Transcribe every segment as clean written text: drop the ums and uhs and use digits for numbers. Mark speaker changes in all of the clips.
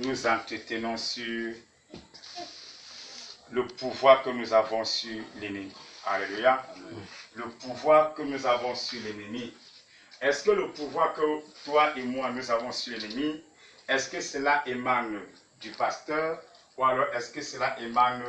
Speaker 1: nous entretenons sur le pouvoir que nous avons sur l'ennemi. Alléluia. Le pouvoir que nous avons sur l'ennemi. Est-ce que le pouvoir que toi et moi nous avons sur l'ennemi, est-ce que cela émane du pasteur ou alors est-ce que cela émane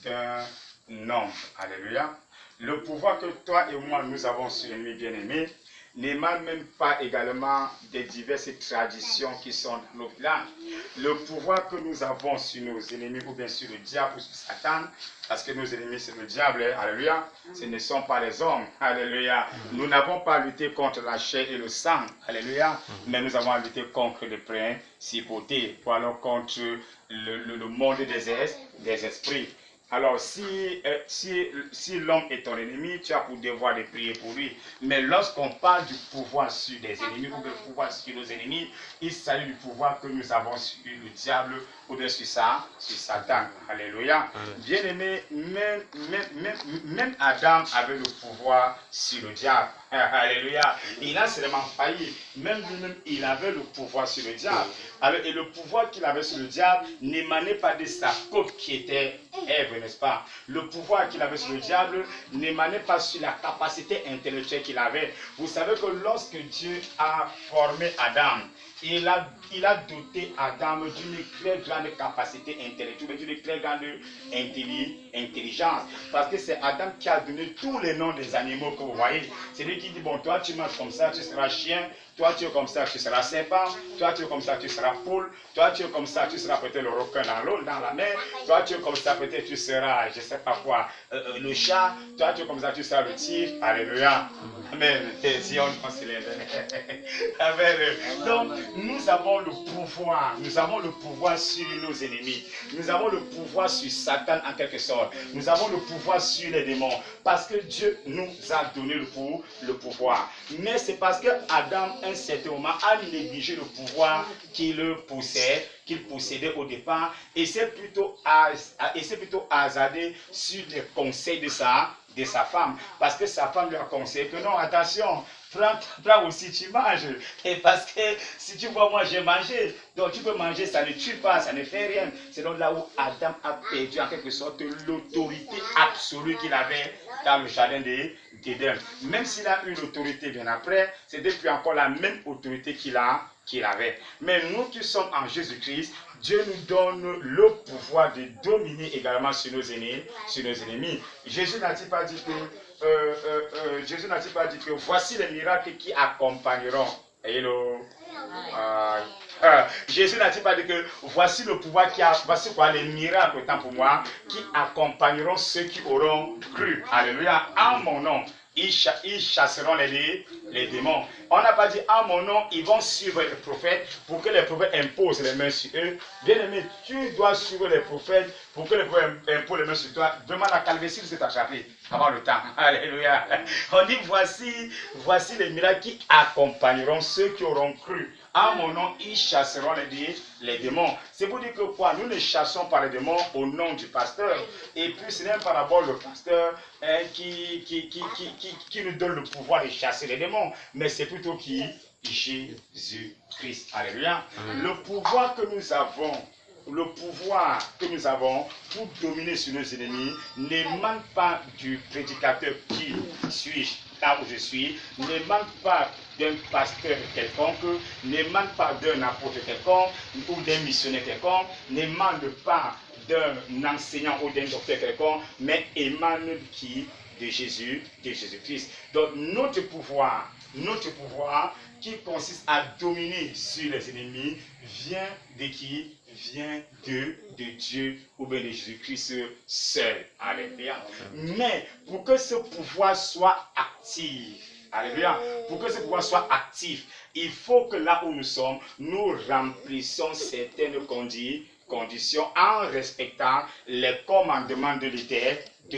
Speaker 1: d'un homme? Alléluia. Le pouvoir que toi et moi nous avons sur l'ennemi bien-aimé n'émane même pas également des diverses traditions qui sont dans nos villages. Le pouvoir que nous avons sur nos ennemis ou bien sur le diable ou sur Satan, parce que nos ennemis c'est le diable, alléluia, ce ne sont pas les hommes, alléluia. Nous n'avons pas lutté contre la chair et le sang, alléluia, mais nous avons lutté contre les principautés, ou alors contre le monde des esprits. Alors, si l'homme est ton ennemi, tu as pour devoir de prier pour lui. Mais lorsqu'on parle du pouvoir sur des ennemis ou du pouvoir sur nos ennemis, il s'agit du pouvoir que nous avons sur le diable ou bien sur Satan. Alléluia. Bien aimé, même Adam avait le pouvoir sur le diable. Alléluia. Il a seulement failli. Même lui-même, il avait le pouvoir sur le diable. Alors, et le pouvoir qu'il avait sur le diable n'émanait pas de sa côte qui était Ève, n'est-ce pas? Le pouvoir qu'il avait sur le diable n'émanait pas sur la capacité intellectuelle qu'il avait. Vous savez que lorsque Dieu a formé Adam, il a doté Adam d'une très grande capacité intellectuelle, d'une très grande intelligence. Parce que c'est Adam qui a donné tous les noms des animaux que vous voyez. C'est lui qui dit, bon, toi tu marches comme ça, tu seras chien. Toi, tu es comme ça, tu seras serpent. Toi, tu es comme ça, tu seras poule. Toi, tu es comme ça, tu seras peut-être le requin dans l'eau, dans la mer. Toi, tu es comme ça, peut-être tu seras, je ne sais pas quoi, le chat. Toi, tu es comme ça, tu seras le tigre. Alléluia. Amen. Si on pense les Amen. Donc, nous avons le pouvoir. Nous avons le pouvoir sur nos ennemis. Nous avons le pouvoir sur Satan en quelque sorte. Nous avons le pouvoir sur les démons. Parce que Dieu nous a donné le pouvoir. Mais c'est parce que Adam, à un certain moment, a négligé le pouvoir qu'il possédait au départ. Et c'est plutôt hasardé sur les conseils de sa femme. Parce que sa femme lui a conseillé que non, attention, prends aussi, tu manges. Et parce que si tu vois, moi j'ai mangé. Donc tu peux manger, ça ne tue pas, ça ne fait rien. C'est donc là où Adam a perdu en quelque sorte l'autorité absolue qu'il avait dans le jardin d'Éden. Même s'il a eu l'autorité bien après, c'est depuis encore la même autorité qu'il avait. Mais nous qui sommes en Jésus-Christ, Dieu nous donne le pouvoir de dominer également sur nos ennemis. Jésus n'a-t-il pas dit que voici les miracles qui accompagneront. Jésus n'a-t-il pas dit que voici le pouvoir voici quoi les miracles autant pour moi qui accompagneront ceux qui auront cru. Alléluia. En mon nom. Ils chasseront les démons. On n'a pas dit en mon nom, ils vont suivre les prophètes pour que les prophètes imposent les mains sur eux. Bien aimé, tu dois suivre les prophètes pour que les prophètes imposent les mains sur toi. Vraiment, la calvitie s'est attrapée avant le temps. Alléluia. On dit voici les miracles qui accompagneront ceux qui auront cru. En mon nom, ils chasseront les démons. C'est pour dire que quoi? Nous ne chassons pas les démons au nom du pasteur. Et puis, ce n'est pas d'abord le pasteur qui nous donne le pouvoir de chasser les démons. Mais c'est plutôt qui? Jésus-Christ. Alléluia. Le pouvoir que nous avons pour dominer sur nos ennemis n'émane pas du prédicateur qui suis-je, là où je suis, n'émane pas d'un pasteur quelconque, n'émane pas d'un apôtre quelconque ou d'un missionnaire quelconque, n'émane pas d'un enseignant ou d'un docteur quelconque, mais émane qui? De Jésus-Christ. Donc notre pouvoir qui consiste à dominer sur les ennemis vient de qui? Vient de Dieu ou bien de Jésus-Christ seul. Alléluia. Mais pour que ce pouvoir soit actif, alléluia, pour que ce pouvoir soit actif, il faut que là où nous sommes, nous remplissions certaines conditions en respectant les commandements de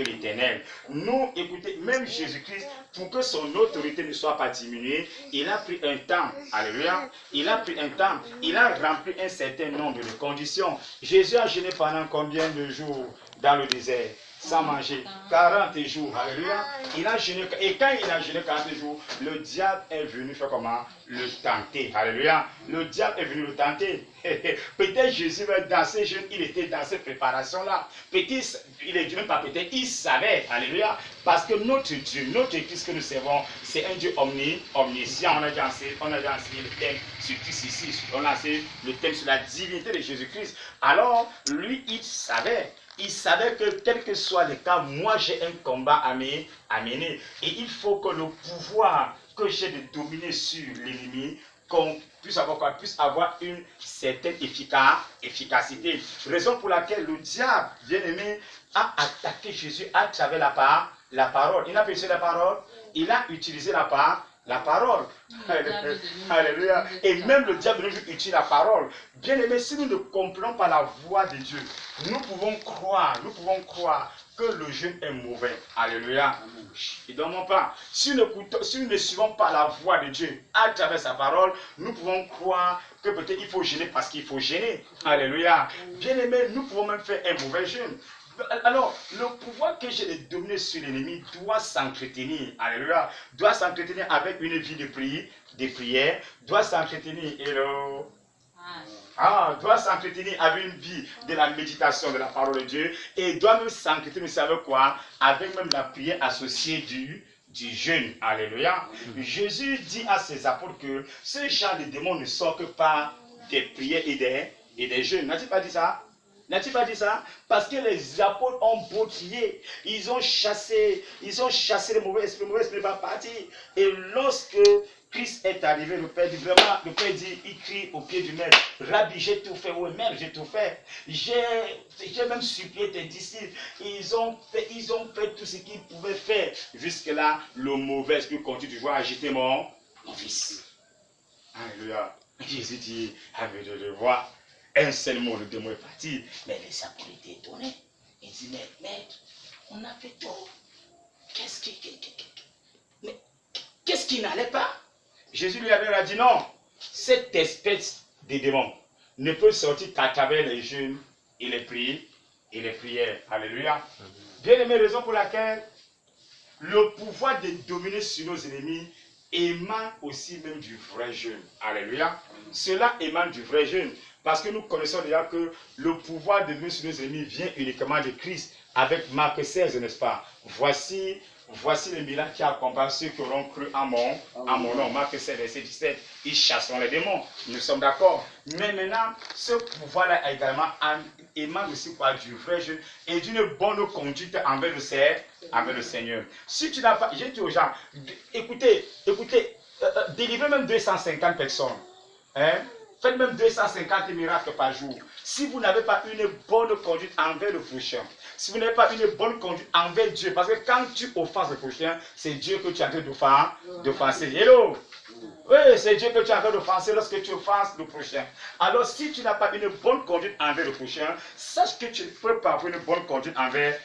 Speaker 1: l'Éternel. Nous, écoutez, même Jésus-Christ, pour que son autorité ne soit pas diminuée, il a pris un temps. Alléluia. Il a pris un temps. Il a rempli un certain nombre de conditions. Jésus a jeûné pendant combien de jours dans le désert? Sans manger. 40 jours. Alléluia. Il a jeûné. Et quand il a jeûné 40 jours, le diable est venu faire comment? Le tenter. Alléluia. Le diable est venu le tenter. Peut-être Jésus va danser jeune, il était dans cette préparation-là. Peut-être, il est même pas peut-être, il savait, alléluia. Parce que notre Dieu, notre Christ que nous servons, c'est un Dieu omniscient. On a déjà enseigné le thème sur Christ ici. On a enseigné le thème sur la divinité de Jésus-Christ. Alors, lui, il savait. Il savait que quel que soit le cas, moi j'ai un combat à mener. Et il faut que le pouvoir que j'ai de dominer sur l'ennemi, qu'on puisse avoir quoi, puisse avoir une certaine efficacité. Raison pour laquelle le diable, bien aimé, a attaqué Jésus à travers la parole. Il n'a pas utilisé la parole, il a utilisé la parole. Alléluia. Et même le diable utilise la parole. Bien aimé, si nous ne comprenons pas la voix de Dieu, nous pouvons croire que le jeûne est mauvais. Alléluia. Ne dormons pas. Si nous ne suivons pas la voix de Dieu à travers sa parole, nous pouvons croire que peut-être il faut gêner parce qu'il faut gêner. Alléluia. Bien aimé, nous pouvons même faire un mauvais jeûne. Alors, le pouvoir que j'ai de dominer sur l'ennemi doit s'entretenir, alléluia, doit s'entretenir avec une vie de prière, doit s'entretenir, doit s'entretenir avec une vie de la méditation de la parole de Dieu, et doit même s'entretenir, vous savez quoi, avec même la prière associée du jeûne, alléluia. Jésus dit à ses apôtres que ce genre de démons ne sort que par des prières et des jeûnes. N'a-t-il pas dit ça? N'a-t-il pas dit ça? Parce que les apôtres ont boutillié, ils ont chassé les mauvais esprits pas partir. Et lorsque Christ est arrivé, le Père dit vraiment, le Père dit, il crie au pied du maître, Rabbi, j'ai tout fait, oui, maître, j'ai tout fait. J'ai même supplié tes disciples, ils ont fait tout ce qu'ils pouvaient faire. Jusque-là, le mauvais esprit continue toujours à agiter mon fils. Alléluia. Jésus dit, avec de voir. Un seul mot, le démon est parti. Mais les apôtres étaient étonnés. Ils disent, mais maître, on a fait tout. Qu'est-ce qui n'allait pas? Jésus lui avait dit, non, cette espèce de démon ne peut sortir qu'à travers les jeûnes et les prières. Alléluia. Bien aimé, raison pour laquelle le pouvoir de dominer sur nos ennemis émane aussi même du vrai jeûne. Alléluia. Cela émane du vrai jeûne. Parce que nous connaissons déjà que le pouvoir de dominer sur nos ennemis vient uniquement de Christ. Avec Marc 16, n'est-ce pas? Voici les miracles qui accompagnent ceux qui auront cru à mon nom. Marc 16, verset 17. Ils chasseront les démons. Nous sommes d'accord. Mais maintenant, ce pouvoir-là également émane aussi du vrai jeûne et d'une bonne conduite envers le Seigneur. Si tu n'as pas, j'ai dit aux gens, écoutez, délivrez même 250 personnes. Hein? Faites même 250 miracles par jour. Si vous n'avez pas une bonne conduite envers le prochain, si vous n'avez pas une bonne conduite envers Dieu, parce que quand tu offenses le prochain, c'est Dieu que tu es en train d'offenser. Hello! Oui, c'est Dieu que tu es en train d'offenser lorsque tu offenses le prochain. Alors, si tu n'as pas une bonne conduite envers le prochain, sache que tu ne peux pas avoir une bonne conduite envers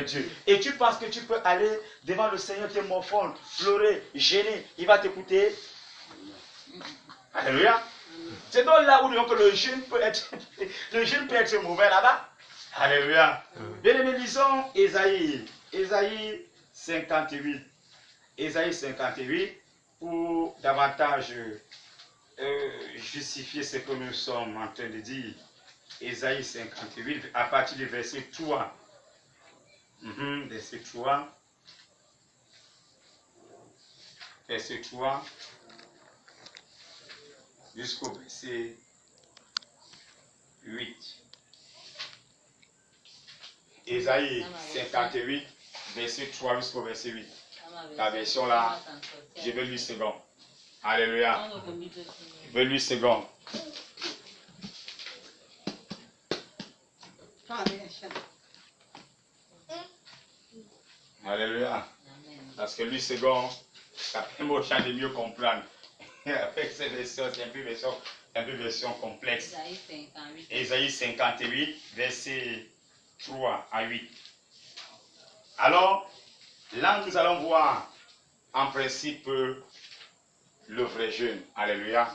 Speaker 1: Dieu. Et tu penses que tu peux aller devant le Seigneur, te morfondre, pleurer, gêner, il va t'écouter. Alléluia. C'est donc là où le jeûne peut être mauvais là-bas. Alléluia. Bien aimé, lisons Ésaïe 58. Ésaïe 58 pour davantage justifier ce que nous sommes en train de dire. Ésaïe 58 à partir du verset 3. Verset 3. Verset 3. Jusqu'au verset 8. Ésaïe 58, verset 3 jusqu'au verset 8. La version là, je vais 8 secondes. Alléluia. Je vais 8 secondes. Alléluia. Parce que 8 secondes, ça permet aux gens de mieux comprendre. Avec ces versions, c'est un peu version complexe. Ésaïe 58, verset 3 à 8. Alors, là, nous allons voir en principe le vrai jeûne. Alléluia.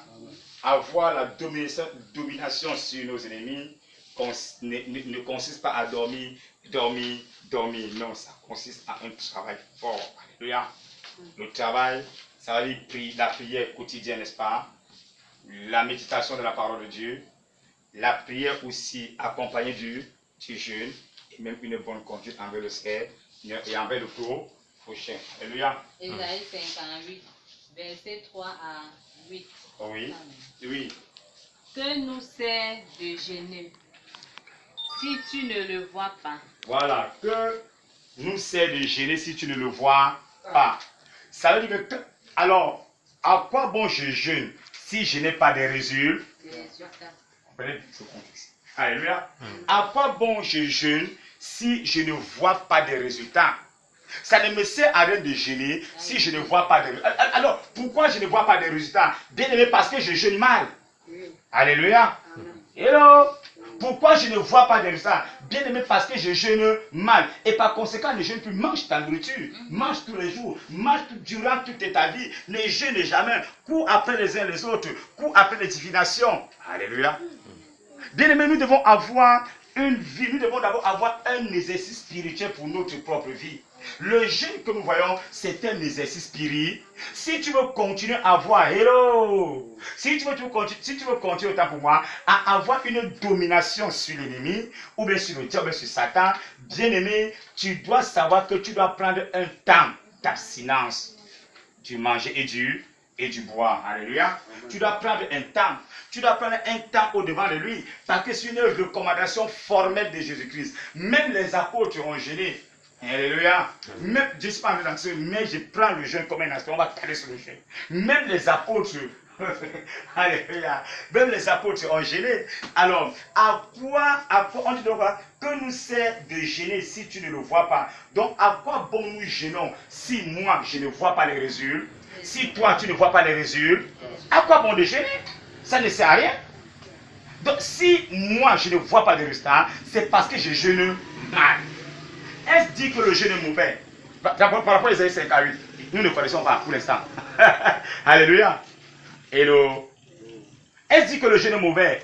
Speaker 1: Avoir la domination sur nos ennemis ne consiste pas à dormir. Non, ça consiste à un travail fort. Alléluia. Le travail, ça va dire la prière quotidienne, n'est-ce pas? La méditation de la parole de Dieu, la prière aussi accompagnée du jeûne et même une bonne conduite envers le Seigneur et envers le prochain. Alléluia.
Speaker 2: Ésaïe 58, versets 3 à 8.
Speaker 1: Oui, oui.
Speaker 2: Que nous sert de jeûner si tu ne le vois pas?
Speaker 1: Voilà, que nous sert de jeûner si tu ne le vois pas. Ça veut dire que, alors, à quoi bon je jeûne si je n'ai pas de résultats? Alléluia. À quoi bon je jeûne si je ne vois pas de résultats? Ça ne me sert à rien de jeûner si je ne vois pas de résultats. Alors, pourquoi je ne vois pas de résultats? Bien aimé, parce que je jeûne mal. Alléluia. Hello. Pourquoi je ne vois pas de résultats? Bien aimé, parce que je jeûne mal. Et par conséquent, ne jeûne plus. Mange ta nourriture. Mange tous les jours. Mange durant toute ta vie. Ne jeûne jamais. Cours après les uns les autres. Cours après les divinations. Alléluia. Bien aimé, nous devons avoir une vie. Nous devons d'abord avoir un exercice spirituel pour notre propre vie. Le jeûne que nous voyons, c'est un exercice spirituel. Si tu veux continuer à avoir, hello, si tu veux continuer autant pour moi, à avoir une domination sur l'ennemi, ou bien sur le diable, ou bien sur Satan, bien aimé, tu dois savoir que tu dois prendre un temps d'abstinence du manger et du boire. Alléluia. Tu dois prendre un temps. Tu dois prendre un temps au-devant de lui. Parce que c'est une recommandation formelle de Jésus-Christ. Même les apôtres ont jeûné. Alléluia. Même, je ne suis pas dans ce, mais je prends le jeûne comme un instrument. On va caler sur le jeûne. Même les apôtres, alléluia. Même les apôtres ont jeûné. Alors, à quoi on dit quoi? Que nous sert de jeûner si tu ne le vois pas? Donc, à quoi bon nous jeûnons si moi je ne vois pas les résultats? Si toi tu ne vois pas les résultats, à quoi bon de jeûner? Ça ne sert à rien. Donc, si moi je ne vois pas de résultats, c'est parce que je jeûne mal. Est-ce dit que le jeûne est mauvais? Par rapport à Isaïe 58, nous ne connaissons pas pour l'instant. Alléluia. Hello. Est-ce dit que le jeûne est mauvais?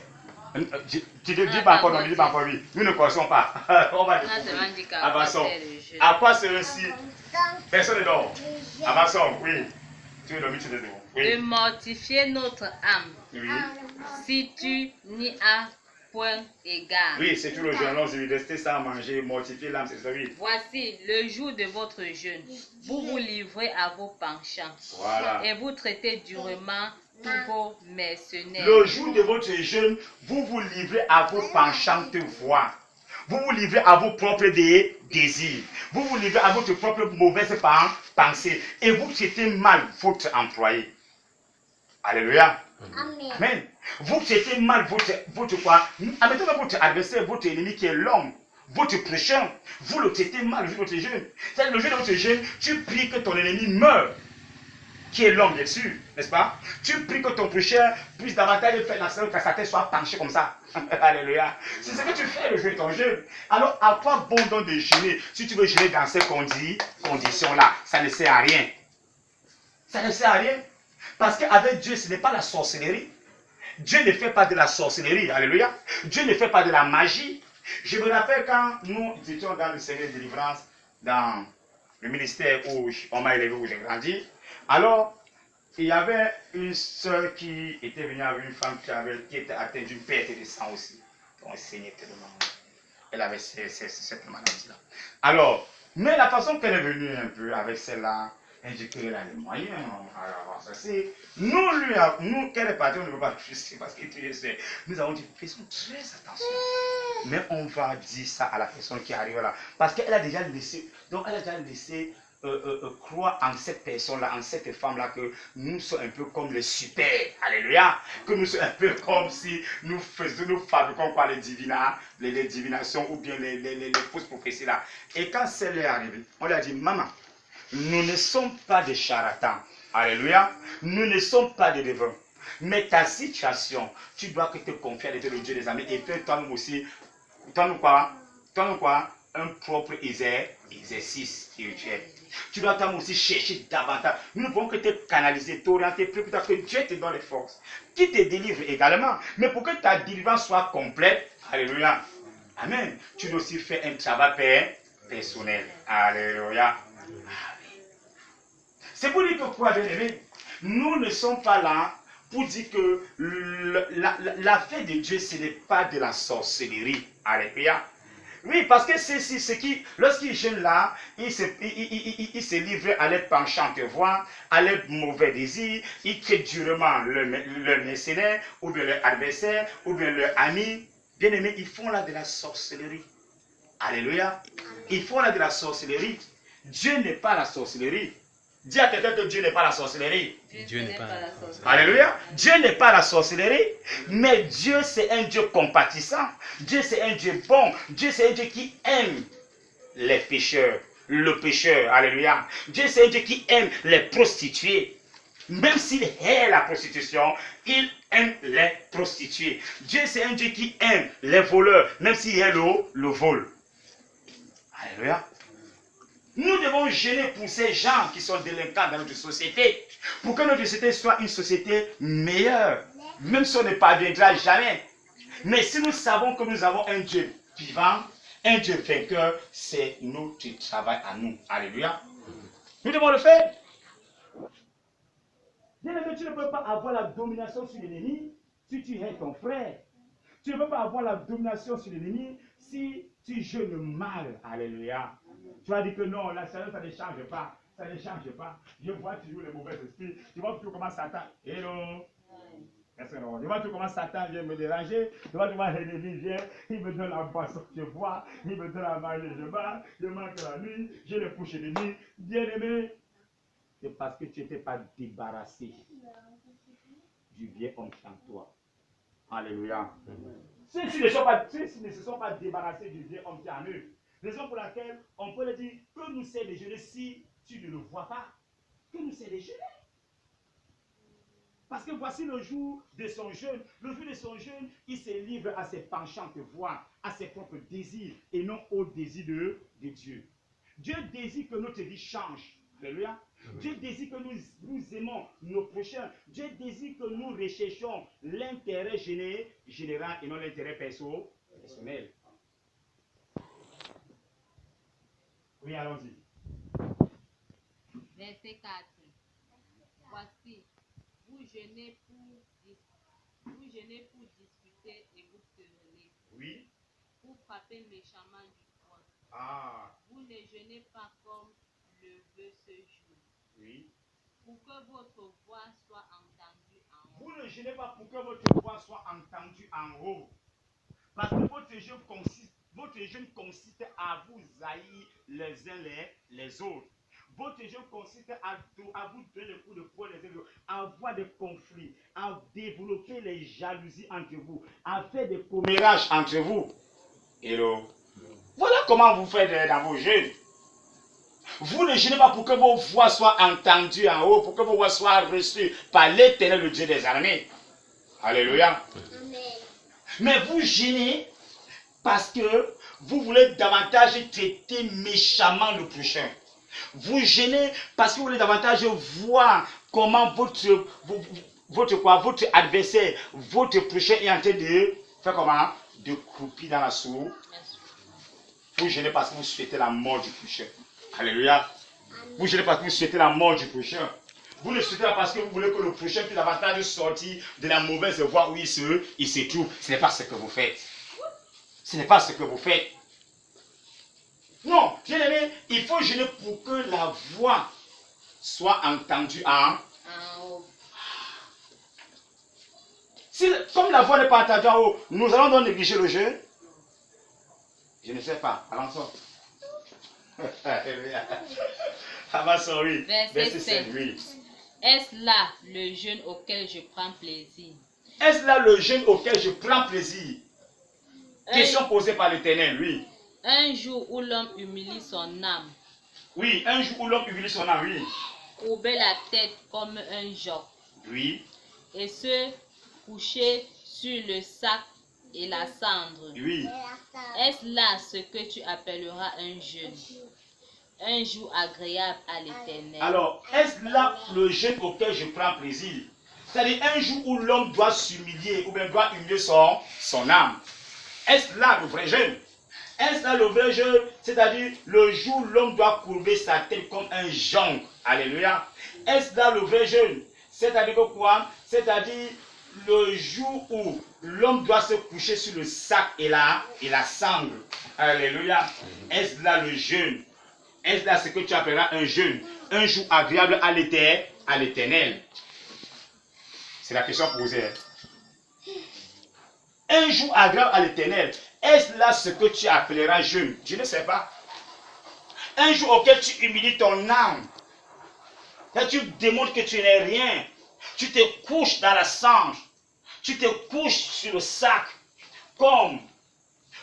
Speaker 1: Tu ne dis pas encore, non, ne dis pas encore oui. Nous ne connaissons pas. On va découvrir. Avançons. À quoi ceci? Personne ne dort. Avançons, oui. Tu veux dormir, tu veux dormir. Oui.
Speaker 2: De mortifier notre âme.
Speaker 1: Oui.
Speaker 2: Si tu n'y as point égard.
Speaker 1: Oui, c'est tout le jeûne. Alors, je vais rester sans manger, mortifier l'âme, c'est ça, oui.
Speaker 2: Voici le jour de votre jeûne. Vous vous livrez à vos penchants.
Speaker 1: Voilà.
Speaker 2: Et vous traitez durement tous vos mercenaires.
Speaker 1: Le jour de votre jeûne, vous vous livrez à vos penchantes voix. Vous vous livrez à vos propres désirs. Vous vous livrez à votre propre mauvaise pensée. Et vous traitez mal votre employé. Alléluia.
Speaker 3: Amen.
Speaker 1: Amen. Vous traitez mal votre quoi? Admettons votre adversaire, votre ennemi qui est l'homme, votre prochain. Vous le traitez mal le jour de votre jeûne. C'est-à-dire le jour de votre jeûne, tu pries que ton ennemi meure. Qui est l'homme, bien sûr, n'est-ce pas? Tu pries que ton prochain puisse davantage faire la que sa tête soit penchée comme ça. Alléluia. C'est ce que tu fais le jour de ton jeûne. Alors, à quoi bon donc de jeûner si tu veux jeûner dans ces conditions-là? Ça ne sert à rien. Ça ne sert à rien. Parce qu'avec Dieu, ce n'est pas la sorcellerie. Dieu ne fait pas de la sorcellerie. Alléluia. Dieu ne fait pas de la magie. Je me rappelle quand nous étions dans le Seigneur de délivrance, dans le ministère où on m'a élevé, où j'ai grandi. Alors, il y avait une soeur qui était venue avec une femme qui était atteinte d'une perte de sang aussi. Donc, elle saignait tellement. Elle avait cette maladie-là. Alors, mais la façon qu'elle est venue un peu avec celle-là, elle dit qu'elle a les moyens. Alors, ça c'est. Nous, qu'elle est partie, on ne peut pas toucher parce que nous avons dit, faisons très attention. Mais on va dire ça à la personne qui arrive là. Parce qu'elle a déjà laissé. Donc, elle a déjà laissé. Croire en cette personne-là, en cette femme-là, que nous sommes un peu comme les super, alléluia, que nous sommes un peu comme si nous fabriquons quoi, les divinations ou bien les fausses prophéties là. Et quand celle est arrivée, on lui a dit, maman, nous ne sommes pas des charlatans, alléluia, nous ne sommes pas des devins, mais ta situation, tu dois que te confier à le Dieu des amis et faire toi-même aussi, toi-même quoi, un propre exercice spirituel. Tu dois toi aussi chercher davantage. Nous ne pouvons que te canaliser, t'orienter plus tard, que Dieu te donne les forces. Qui te délivre également. Mais pour que ta délivrance soit complète, alléluia, amen, tu dois aussi faire un travail personnel. Alléluia. C'est pour dire que quoi, bien aimé, nous ne sommes pas là pour dire que la fête de Dieu, ce n'est pas de la sorcellerie. Alléluia. Oui, parce que c'est ce qui, lorsqu'ils jeûnent là, ils se livrent à leurs penchants de voix, à leurs mauvais désirs, ils quittent durement leur mercenaire, ou bien leur adversaire, ou bien leur ami. Bien aimé, ils font là de la sorcellerie. Alléluia. Ils font là de la sorcellerie. Dieu n'est pas la sorcellerie. Dis à quelqu'un que Dieu n'est pas la sorcellerie.
Speaker 2: Dieu n'est pas la sorcellerie.
Speaker 1: Alléluia. Dieu n'est pas la sorcellerie, mais Dieu c'est un Dieu compatissant. Dieu c'est un Dieu bon. Dieu c'est un Dieu qui aime les pécheurs, le pécheur. Alléluia. Dieu c'est un Dieu qui aime les prostituées. Même s'il hait la prostitution, il aime les prostituées. Dieu c'est un Dieu qui aime les voleurs, même s'il hait le vol. Alléluia. Nous devons gêner pour ces gens qui sont délinquants dans notre société, pour que notre société soit une société meilleure, même si on ne parviendra jamais. Mais si nous savons que nous avons un Dieu vivant, un Dieu vainqueur, c'est notre travail à nous. Alléluia. Nous devons le faire. Bien-aimé, tu ne peux pas avoir la domination sur l'ennemi si tu hais ton frère. Tu ne peux pas avoir la domination sur l'ennemi si tu jeûnes mal. Alléluia. Tu vas dire que non, la sagesse, ça ne change pas. Ça ne change pas. Je vois toujours les mauvais esprits. Tu vois toujours comment Satan. Hello. Je vois toujours comment Satan vient me déranger. Je vois toujours l'ennemi vient. Il me donne la boisson, je bois. Il me donne à manger, je bats. Je mange la nuit. Je le couche l'ennemi. Bien aimé. C'est parce que tu n'étais pas débarrassé du vieux homme en toi. Alléluia. S'ils ne se sont pas débarrassés du vieux homme qui est en eux, raison pour laquelle on peut le dire que nous c'est déjeuner si tu ne le vois pas. Que nous c'est déjeuner. Parce que voici le jour de son jeûne. Le jour de son jeûne, il se livre à ses penchants de voix, à ses propres désirs et non au désir de Dieu. Dieu désire que notre vie change. Alléluia. Dieu désire que nous aimons nos prochains. Dieu désire que nous recherchons l'intérêt général et non l'intérêt personnel. Oui, allons-y.
Speaker 2: Verset 4. Voici, vous jeûnez pour discuter et vous quereller.
Speaker 1: Oui.
Speaker 2: Pour frapper méchamment du poing.
Speaker 1: Ah.
Speaker 2: Vous ne jeûnez pas comme le veut ce jour.
Speaker 1: Oui.
Speaker 2: Pour que votre voix soit entendue en haut.
Speaker 1: Vous ne jeûnez pas pour que votre voix soit entendue en haut. Parce que votre jeûne consiste à vous haïr les uns les autres. Votre jeûne consiste à vous donner le coup de poing les uns les autres, à avoir des conflits, à développer les jalousies entre vous, à faire des commérages entre vous. Hello. Voilà comment vous faites dans vos jeûnes. Vous ne jeûnez pas pour que vos voix soient entendues en haut, pour que vos voix soient reçues par l'Éternel, le Dieu des armées. Alléluia. Amen. Mais vous jeûnez parce que vous voulez davantage traiter méchamment le prochain. Vous jeûnez parce que vous voulez davantage voir comment votre adversaire, votre prochain est en train de faire comment? De croupir dans la soupe. Vous jeûnez parce que vous souhaitez la mort du prochain. Alléluia. Vous jeûnez parce que vous souhaitez la mort du prochain. Vous ne souhaitez pas parce que vous voulez que le prochain puisse davantage sortir de la mauvaise voie où il se trouve. Ce n'est pas ce que vous faites. Ce n'est pas ce que vous faites. Non, bien aimé, il faut jeûner pour que la voix soit entendue en haut. Comme la voix n'est pas entendue en haut, nous allons donc négliger le jeûne. Je ne sais pas. Allons-y.
Speaker 2: Verset 7. Oui. Est-ce là le jeûne auquel je prends plaisir?
Speaker 1: Est-ce là le jeûne auquel je prends plaisir? Question posée par l'Éternel, oui.
Speaker 2: Un jour où l'homme humilie son âme.
Speaker 1: Oui, un jour où l'homme humilie son âme, oui.
Speaker 2: Courber la tête comme un joc.
Speaker 1: Oui.
Speaker 2: Et se coucher sur le sac et la cendre.
Speaker 1: Oui.
Speaker 2: Est-ce là ce que tu appelleras un jeûne? Un jour agréable à l'Éternel.
Speaker 1: Alors, est-ce là le jeûne auquel je prends plaisir? C'est-à-dire un jour où l'homme doit s'humilier ou bien doit humilier son âme. Est-ce là le vrai jeûne? Est-ce là le vrai jeûne? C'est-à-dire le jour où l'homme doit courber sa tête comme un jonc. Alléluia. Est-ce là le vrai jeûne? C'est-à-dire que quoi? C'est-à-dire le jour où l'homme doit se coucher sur le sac et la sangle. Alléluia. Est-ce là le jeûne? Est-ce là ce que tu appelleras un jeûne? Un jour agréable à l'Éternel. C'est la question posée. Un jour agréable à l'Éternel. Est-ce là ce que tu appelleras jeûne? Je ne sais pas. Un jour auquel tu humilies ton âme. Là, tu démontres que tu n'es rien. Tu te couches dans la sangle. Tu te couches sur le sac. Comme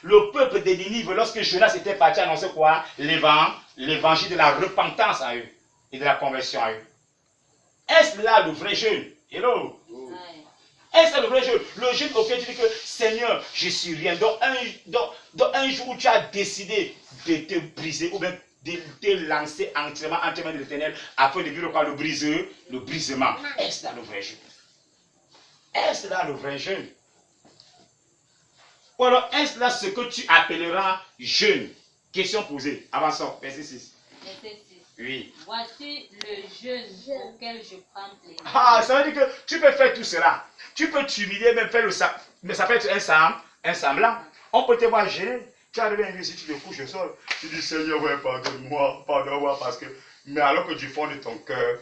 Speaker 1: le peuple de Ninive, lorsque Jonas était parti annoncer quoi? L'évangile de la repentance à eux et de la conversion à eux. Est-ce là le vrai jeûne? Hello? Est-ce là le vrai jeûne? Le jeûne auquel tu dis que Seigneur, je suis rien. Dans un jour où tu as décidé de te briser ou bien de te lancer entièrement de l'Éternel afin de vivre quoi? Le brisement. Est-ce là le vrai jeûne? Est-ce là le vrai jeûne? Ou alors, est-ce là ce que tu appelleras jeûne? Question posée. Avançons. Verset 6.
Speaker 2: Verset 6.
Speaker 1: Oui.
Speaker 2: Voici le jeûne auquel je prends plaisir.
Speaker 1: Ah, ça veut dire que tu peux faire tout cela. Tu peux t'humilier, même faire le sac. Mais ça peut être un semblant. On peut te voir gêné. Tu arrives à si tu te couches au sol. Tu dis, Seigneur, ouais, pardonne-moi, parce que. Mais alors que du fond de ton cœur.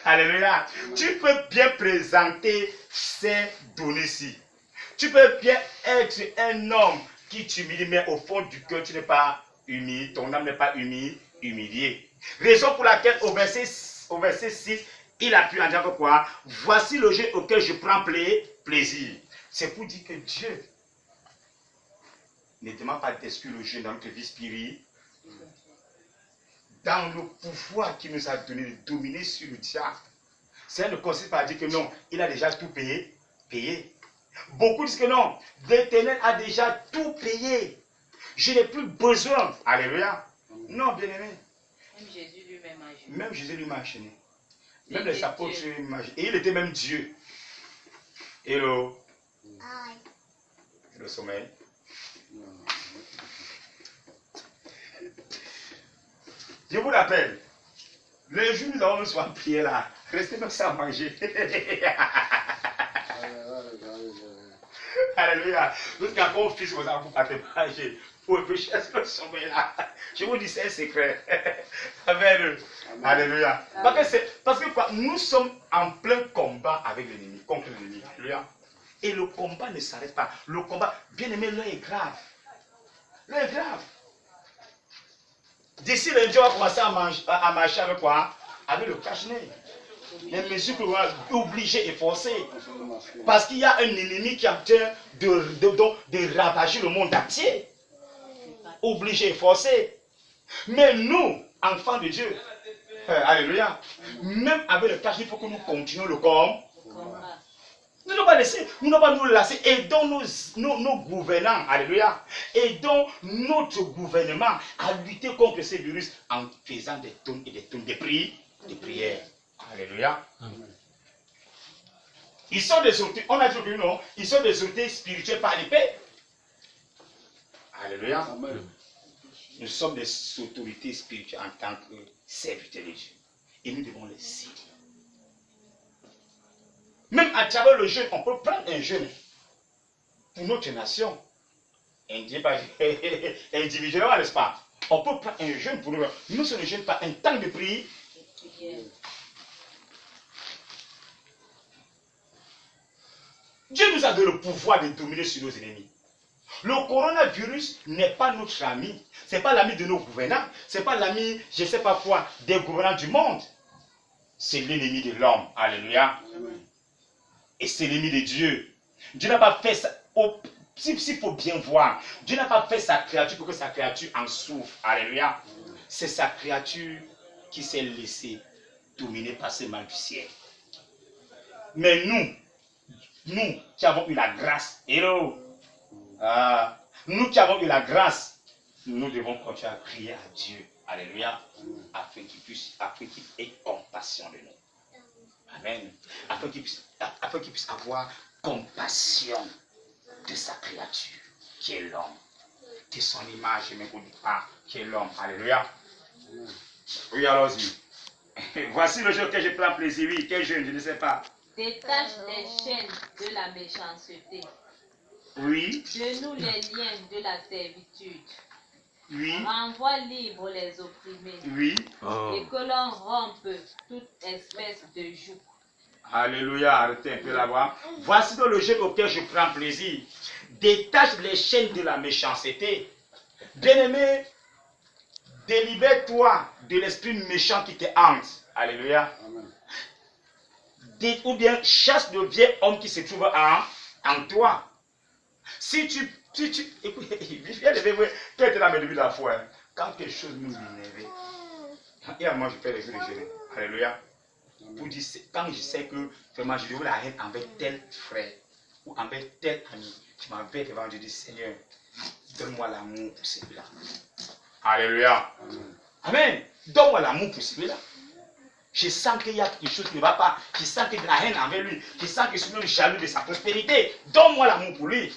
Speaker 1: Alléluia. Tu peux bien présenter ces données-ci. Tu peux bien être un homme qui t'humilie, mais au fond du cœur, tu n'es pas humilié. Ton âme n'est pas humiliée. Raison pour laquelle au verset 6, il a pu en dire que quoi? Voici le jeu auquel je prends plaisir. C'est pour dire que Dieu ne demande pas d'exclure le jeu dans notre vie spirituelle. Dans le pouvoir qu'il nous a donné de dominer sur le diable. Ça ne consiste pas à dire que non, il a déjà tout payé. Beaucoup disent que non, l'Éternel a déjà tout payé. Je n'ai plus besoin. Alléluia. Non, bien-aimé.
Speaker 2: Même Jésus lui-même a jeûné.
Speaker 1: Même Jésus lui-même a jeûné. Même les apôtres lui-même a jeûné. Et il était même Dieu. Et le sommeil. Je vous rappelle, le jour où nous avons souvent prié là, restez même sans manger. Alléluia. Parce qu'à mon fils, vous n'avez pas manger. Pour réfléchir sur le sommeil là. Je vous dis, c'est un secret. Amen. Alléluia. Parce que quoi, nous sommes en plein combat avec l'ennemi, contre l'ennemi. Alléluia. Et le combat ne s'arrête pas. Le combat, bien aimé, l'heure est grave. L'heure est grave. D'ici lundi, on va commencer à marcher avec quoi? Avec le cache-nez. Les mesures que l'on va obliger et forcer. Parce qu'il y a un ennemi qui est en train de ravager le monde entier. Obligé et forcé. Mais nous, enfants de Dieu, alléluia, même avec le cache-nez, il faut que nous continuions le combat. Nous ne pas pas nous lasser. Aidons nos gouvernants, alléluia. Aidons notre gouvernement à lutter contre ces virus en faisant des tonnes et des tonnes de prières. Alléluia. Ils sont des autorités, on a dit que non, ils sont des autorités spirituelles par l'épée. Alléluia. Amen. Nous sommes des autorités spirituelles en tant que serviteurs de Dieu. Et nous devons les aider. Même à travers le jeûne, on peut prendre un jeûne pour notre nation. Individuellement, n'est-ce pas? On peut prendre un jeûne pour nous. Nous, ce ne jeûne pas un temps de prière. Dieu nous a donné le pouvoir de dominer sur nos ennemis. Le coronavirus n'est pas notre ami. Ce n'est pas l'ami de nos gouvernants. Ce n'est pas l'ami, je ne sais pas quoi, des gouvernants du monde. C'est l'ennemi de l'homme. Alléluia. Amen. Et c'est l'ennemi de Dieu. Dieu n'a pas fait ça. S'il faut bien voir, Dieu n'a pas fait sa créature pour que sa créature en souffre. Alléluia. C'est sa créature qui s'est laissée dominer par ce mal du ciel. Mais nous qui avons eu la grâce, hello, nous qui avons eu la grâce, nous devons continuer à prier à Dieu. Alléluia. Afin qu'il ait compassion de nous. Amen. Afin qu'il puisse avoir compassion de sa créature, qui est l'homme. De son image, même au départ, qui est l'homme. Alléluia. Oui, allons-y. Voici le jeûne que je prends plaisir. Oui, quel jeûne? Je ne sais pas.
Speaker 2: Détache les chaînes de la méchanceté.
Speaker 1: Oui.
Speaker 2: Dénoue les liens de la servitude.
Speaker 1: Oui.
Speaker 2: Renvoie libre les opprimés.
Speaker 1: Oui.
Speaker 2: Et que l'on rompe toute espèce de joug.
Speaker 1: Alléluia, arrêtez un peu là-bas. Voici donc le jeûne auquel je prends plaisir. Détache les chaînes de la méchanceté. Bien-aimé, délibère-toi de l'esprit méchant qui te hante. Alléluia. Ou bien chasse le vieux homme qui se trouve en toi. Si tu écoute, tu étais là depuis la fois, hein, quand quelque chose nous énerve, et à moi je fais les jeux de jeûne. Alléluia. Pour dire, quand je sais que vraiment je devais la haine envers tel frère ou envers tel ami, je m'en vais devant Dieu, je dis Seigneur, donne-moi l'amour pour celui-là. Alléluia. Amen. Donne-moi l'amour pour celui-là. Je sens qu'il y a quelque chose qui ne va pas. Je sens qu'il y a de la haine envers lui. Je sens que je suis même jaloux de sa prospérité. Donne-moi l'amour pour lui.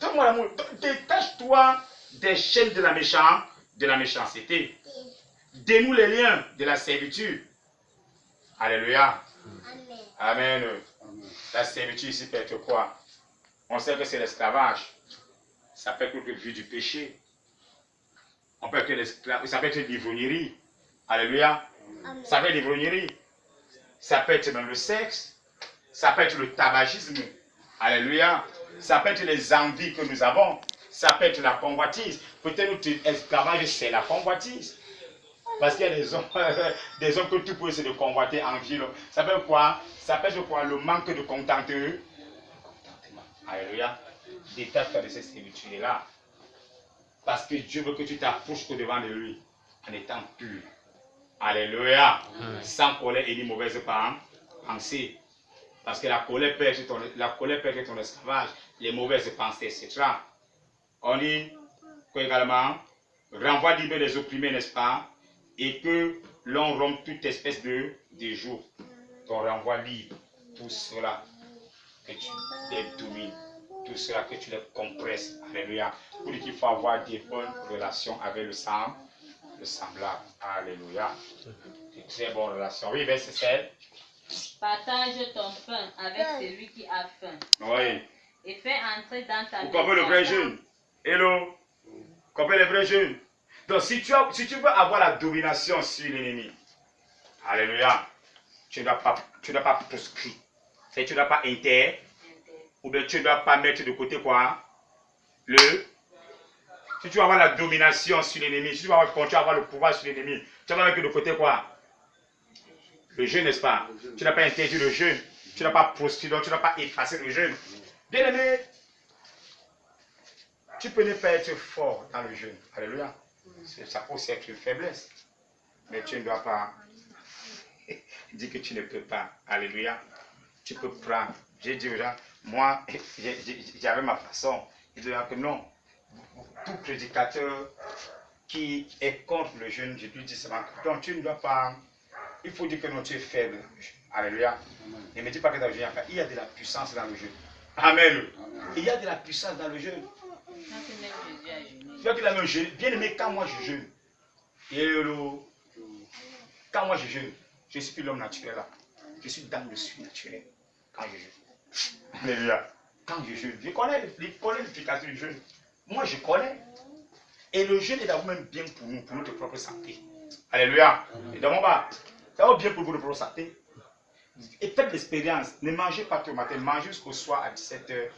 Speaker 1: Donne-moi l'amour. Détache-toi des chaînes de la méchanceté. Dénoue les liens de la servitude. Alléluia. Amen. Amen. La servitude ici peut être quoi? On sait que c'est l'esclavage. Ça peut être le but du péché. On peut être l'esclavage. Ça peut être l'ivrognerie. Alléluia. Ça peut être l'ivrognerie. Ça peut être même le sexe. Ça peut être le tabagisme. Alléluia. Ça peut être les envies que nous avons. Ça peut être la convoitise. Peut-être que l'esclavage, c'est la convoitise. Parce qu'il y a des hommes que tout peut essayer de convoiter en vie. Ça peut être quoi? Ça peut être quoi? Le manque de contentement. Alléluia. Détache-toi de ces servitudes-là. Parce que Dieu veut que tu t'approches au devant de lui en étant pur. Alléluia. Sans colère et ni mauvaise pensée. Parce que la colère peut être ton esclavage, les mauvaises pensées, etc. On dit qu'également, renvoie libre les opprimés, n'est-ce pas? Et que l'on rompt toute espèce de joug. Ton renvoi libre, tout cela que tu les domines, tout cela que tu les compresses. Alléluia. Pour dire qu'il faut avoir des bonnes relations avec le semblable. Alléluia. De très bonnes relations. Oui, verset 7.
Speaker 2: Partage ton pain avec celui qui a faim.
Speaker 1: Oui.
Speaker 2: Et fais entrer dans ta
Speaker 1: maison. Vous comprenez le vrai jeûne? Hello? Vous comprenez le vrai jeûne? Donc, si tu veux avoir la domination sur l'ennemi, alléluia, tu ne dois pas proscrire. Tu ne dois pas ou bien tu ne dois pas mettre de côté quoi? Si tu veux avoir la domination sur l'ennemi, si tu veux continuer à avoir le pouvoir sur l'ennemi, tu vas mettre de côté quoi? Le jeûne, n'est-ce pas? Tu n'as pas interdit le jeûne. Tu n'as pas proscrit, tu n'as pas effacé le jeûne. Bien aimé, tu peux ne pas être fort dans le jeûne. Alléluia. Ça peut aussi être une faiblesse. Mais tu ne dois pas dire que tu ne peux pas. Alléluia. Tu peux prendre. J'ai dit aux gens, moi, j'avais ma façon. Je dis que non. Tout prédicateur qui est contre le jeûne, je lui dis seulement, donc tu ne dois pas. Il faut dire que non, tu es faible. Alléluia. Ne me dis pas que dans le jeûne, il y a de la puissance dans le jeûne. Amen. Il y a de la puissance dans le jeûne. Bien aimé, quand moi je jeûne, quand moi je jeûne, je ne suis plus l'homme naturel là. Je suis dans le surnaturel quand je jeûne. Alléluia. Quand je jeûne, je connais l'efficacité du jeûne. Moi je connais. Et le jeûne est d'abord même bien pour nous, pour notre propre santé. Alléluia. Et dans mon bas, c'est d'abord bien pour votre propre santé. Et faites l'expérience. Ne mangez pas tout le matin, mangez jusqu'au soir à 17h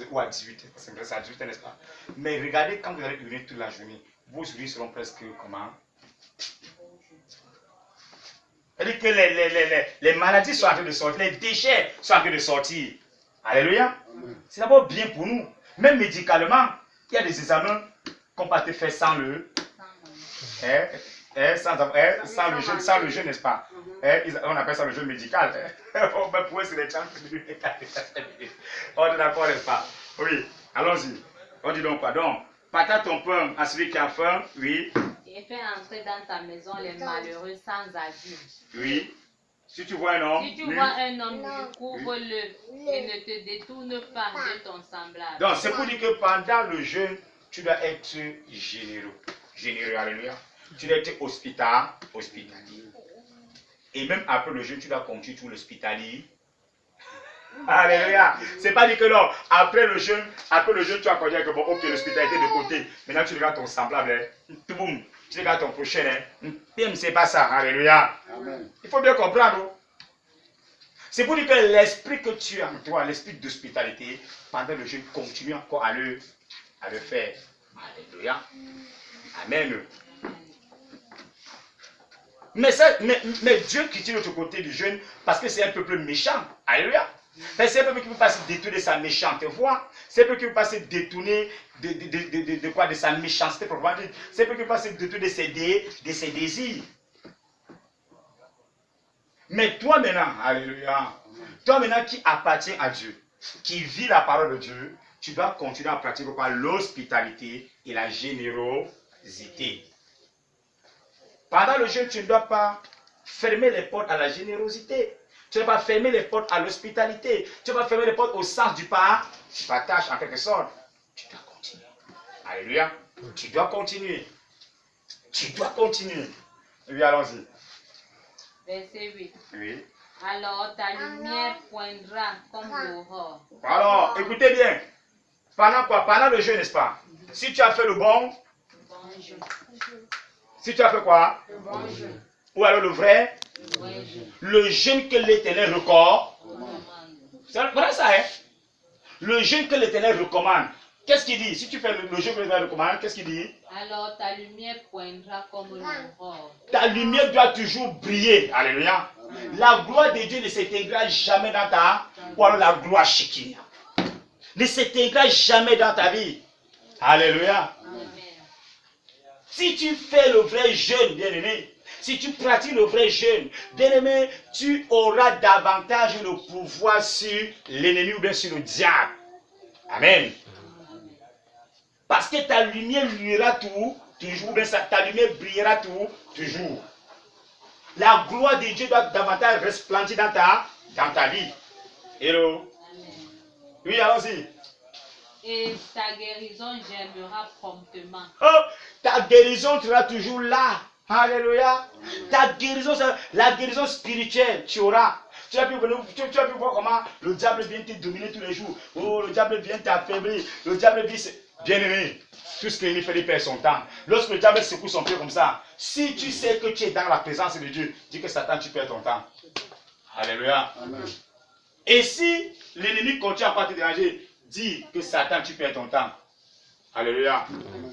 Speaker 1: ou à 18h. C'est à 18h, n'est-ce pas? Mais regardez, quand vous allez uriner toute la journée, vos urines seront presque comment? C'est-à-dire que les maladies sont en train de sortir, les déchets sont en train de sortir. Alléluia. C'est d'abord bien pour nous. Même médicalement, il y a des examens qu'on peut faire sans le jeûne, n'est-ce pas? On appelle ça le jeûne médical. Pour eux, c'est les chances. On est d'accord, n'est-ce pas? Oui, allons-y. On dit donc quoi? Donc, partage ton pain à celui qui a faim, oui.
Speaker 2: Et fais entrer dans ta maison les malheureux sans asile.
Speaker 1: Oui. Si tu vois un homme.
Speaker 2: Si tu vois un homme, couvre-le et ne te détourne pas de ton semblable.
Speaker 1: Donc, c'est pour dire que pendant le jeûne, tu dois être généreux. Généreux, alléluia. Tu dois être hospitalier. Et même après le jeûne, tu dois continuer tout l'hospitalier. Alléluia. C'est pas dit que non. Après le jeûne, tu vas continuer que bon, ok, l'hospitalité de côté. Maintenant, tu regardes ton semblable. Hein. Boum. Tu regardes ton prochain. Hein. C'est pas ça. Alléluia. Amen. Il faut bien comprendre. C'est pour dire que l'esprit que tu as en toi, l'esprit d'hospitalité, pendant le jeûne, continue encore à le faire. Alléluia. Amen. Mais Dieu critique l'autre côté du jeûne parce que c'est un peuple méchant. Alléluia. C'est un peuple qui ne peut pas se détourner de sa méchante voix. C'est un peuple qui ne peut pas se détourner de quoi? De sa méchanceté. C'est un peuple qui ne peut pas se détourner de ses désirs. Mais toi maintenant, alléluia, toi maintenant qui appartiens à Dieu, qui vis la parole de Dieu, tu dois continuer à pratiquer l'hospitalité et la générosité. Pendant le jeûne, tu ne dois pas fermer les portes à la générosité. Tu ne dois pas fermer les portes à l'hospitalité. Tu ne dois pas fermer les portes au sens du partage en quelque sorte. Tu dois continuer. Alléluia. Tu dois continuer. Tu dois continuer. Oui, allons-y.
Speaker 2: Verset 8.
Speaker 1: Oui.
Speaker 2: Alors ta lumière poindra comme l'aurore.
Speaker 1: Alors, écoutez bien. Pendant quoi? Pendant le jeûne, n'est-ce pas? Si tu as fait le bon
Speaker 2: jeûne.
Speaker 1: Si tu as fait quoi?
Speaker 2: Le bon jeûne.
Speaker 1: Ou alors le vrai? Le jeûne que l'Éternel recommande. Voilà ça, hein? Le jeûne que l'Éternel recommande. Qu'est-ce qu'il dit? Si tu fais le jeûne que l'Éternel recommande, qu'est-ce qu'il dit? Alors ta lumière poindra comme l'aurore. Ta lumière doit toujours briller. Alléluia. La gloire de Dieu ne s'éteindra jamais dans ta vie. Ou alors la gloire Shekinah ne s'éteindra jamais dans ta vie. Alléluia. Amen. Si tu fais le vrai jeûne, bien-aimé, si tu pratiques le vrai jeûne, bien-aimé, tu auras davantage le pouvoir sur l'ennemi ou bien sur le diable. Amen. Parce que ta lumière luira toujours, bien ta lumière brillera toujours. La gloire de Dieu doit davantage resplendir dans ta vie. Hello. Oui, allons-y.
Speaker 2: Et ta guérison germera promptement.
Speaker 1: Oh, ta guérison sera toujours là. Alléluia. Ta guérison, la guérison spirituelle, tu auras. Tu as pu voir comment le diable vient te dominer tous les jours. Oh, le diable vient t'affaiblir. Le diable vient... Bien-aimé, tout ce qu'il fait, il perd son temps. Lorsque le diable secoue son pied comme ça, si tu sais que tu es dans la présence de Dieu, dis que Satan, tu perds ton temps. Alléluia. Amen. Et si l'ennemi continue à te déranger, dis que Satan, tu perds ton temps. Alléluia.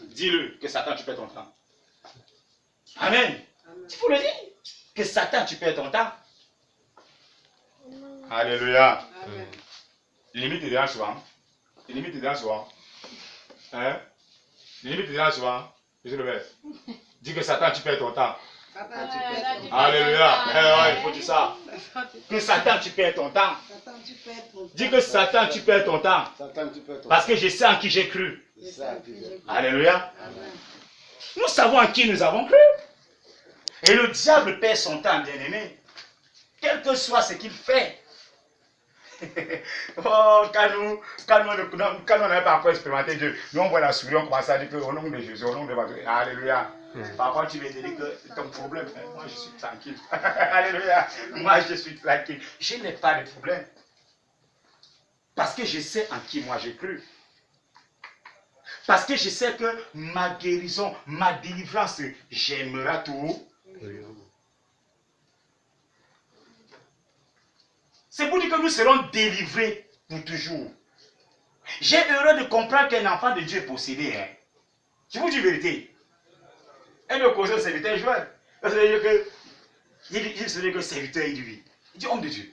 Speaker 1: Dis-le que Satan, tu perds ton temps. Amen. Il faut le dire. Que Satan, tu perds ton temps. Alléluia. L'ennemi te dérange souvent. L'ennemi te dérange souvent. Hein? L'ennemi te dérange souvent. Je le vais. Dis que Satan, tu perds ton temps. Alléluia. Il faut dire ça. Que Satan, tu perds ton temps. Dis que Satan, tu perds ton temps. Parce que je sais en qui j'ai cru. Alléluia. Nous savons en qui nous avons cru. Et le diable perd son temps, bien-aimé. Quel que soit ce qu'il fait. Oh, quand on n'avait pas encore expérimenté Dieu, nous on voit la souris, on commence à dire qu'au nom de Jésus, au nom de Jésus, alléluia. Parfois tu veux dire que ton problème, moi je suis tranquille. Alléluia. Moi je suis tranquille. Je n'ai pas de problème. Parce que je sais en qui moi j'ai cru. Parce que je sais que ma guérison, ma délivrance, j'aimerai tout. C'est pour dire que nous serons délivrés pour toujours. J'ai heureux de comprendre qu'un enfant de Dieu est possédé. Hein. Je vous dis la vérité. Un de causes serviteur joueur. Il se dit que serviteur il dit. Il dit homme de Dieu.